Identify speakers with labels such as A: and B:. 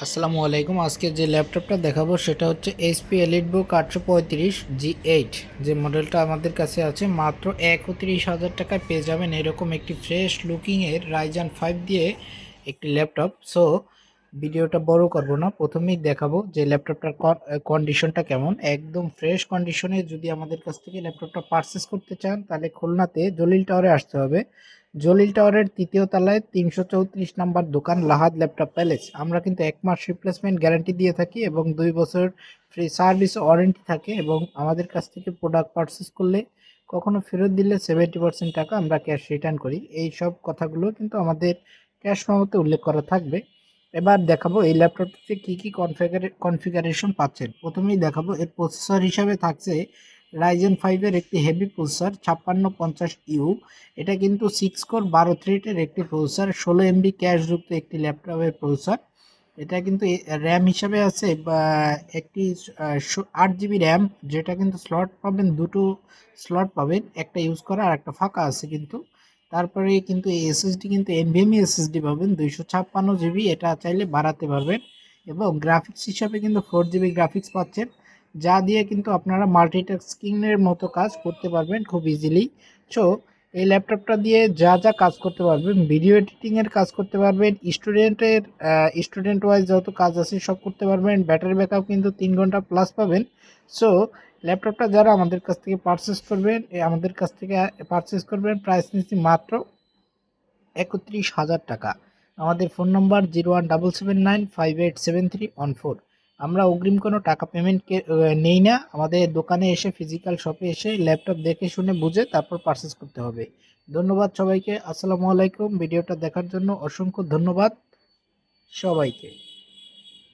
A: আসসালামু আলাইকুম। আজকে যে ল্যাপটপটা দেখাবো সেটা হচ্ছে এইচপি এলিটবুক 835 G8। যে মডেলটা আমাদের কাছে আছে মাত্র 31,000 টাকায় পেয়ে যাবেন এরকম একটি ফ্রেশ লুকিংয়ের রাইজান 5 দিয়ে একটি ল্যাপটপ। সো ভিডিওটা বড় করব না, প্রথমেই দেখাবো যে ল্যাপটপটার কন্ডিশনটা কেমন। একদম ফ্রেশ কন্ডিশনে যদি আমাদের কাছ থেকে ল্যাপটপটা পারচেস করতে চান তাহলে খুলনাতে জলিল টাওয়ারে আসতে হবে। জলিল টাওয়ারের তৃতীয় তলায় 334 নাম্বার দোকান, লাহাদ ল্যাপটপ প্যালেস। আমরা কিন্তু 1 মাস রিপ্লেসমেন্ট গ্যারান্টি দিয়ে থাকি এবং 2 বছর ফ্রি সার্ভিস ওয়ারেন্টি থাকে, এবং আমাদের কাছ থেকে প্রোডাক্ট পারচেস করলে কখনো ফেরত দিলে 70% টাকা আমরা ক্যাশ রিটার্ন করি। এই সব কথাগুলো কিন্তু আমাদের ক্যাশ মেমোতে উল্লেখ করা থাকবে। এবার দেখাবো এই ল্যাপটপটিতে কী কী কনফিগারেশন পাচ্ছেন। প্রথমেই দেখাবো এর প্রসেসর হিসাবে থাকছে রাইজেন 5-এর একটি হেভি প্রসেসর 5650U। এটা কিন্তু 6 কোর 12 থ্রেডের একটি প্রসেসর, 16 MB ক্যাশযুক্ত একটি ল্যাপটপের প্রসেসর। এটা কিন্তু র্যাম হিসাবে আছে বা একটি 8 GB র্যাম, যেটা কিন্তু স্লট পাবেন, দুটো স্লট পাবেন, একটা ইউজ করা আর একটা ফাঁকা আছে কিন্তু। তারপরে কিন্তু এই এসএসডি কিন্তু এনভিএমই এসএসডি পাবেন 256 GB, এটা চাইলে বাড়াতে পারবেন। এবং গ্রাফিক্স হিসাবে কিন্তু 4 GB গ্রাফিক্স পাচ্ছেন, যা দিয়ে কিন্তু আপনারা মাল্টিটাস্কিংয়ের মতো কাজ করতে পারবেন খুব ইজিলি। সো এই ল্যাপটপটা দিয়ে যা যা কাজ করতে পারবেন, ভিডিও এডিটিংয়ের কাজ করতে পারবেন, স্টুডেন্ট ওয়াইজ যত কাজ আছে সব করতে পারবেন। ব্যাটারি ব্যাকআপ কিন্তু 3 ঘন্টা প্লাস পাবেন। সো ল্যাপটপটা যারা আমাদের কাছ থেকে পারচেস করবেন প্রাইস নিচ্ছি মাত্র 31,000 টাকা। আমাদের ফোন নম্বর 0177958731 আমরা অগ্রিম কোনো টাকা পেমেন্ট নেই না। আমাদের দোকানে এসে, ফিজিক্যাল শপে এসে ল্যাপটপ দেখে শুনে বুঝে তারপর পারচেস করতে হবে। ধন্যবাদ সবাইকে। আসসালামু আলাইকুম। ভিডিওটা দেখার জন্য অসংখ্য ধন্যবাদ সবাইকে।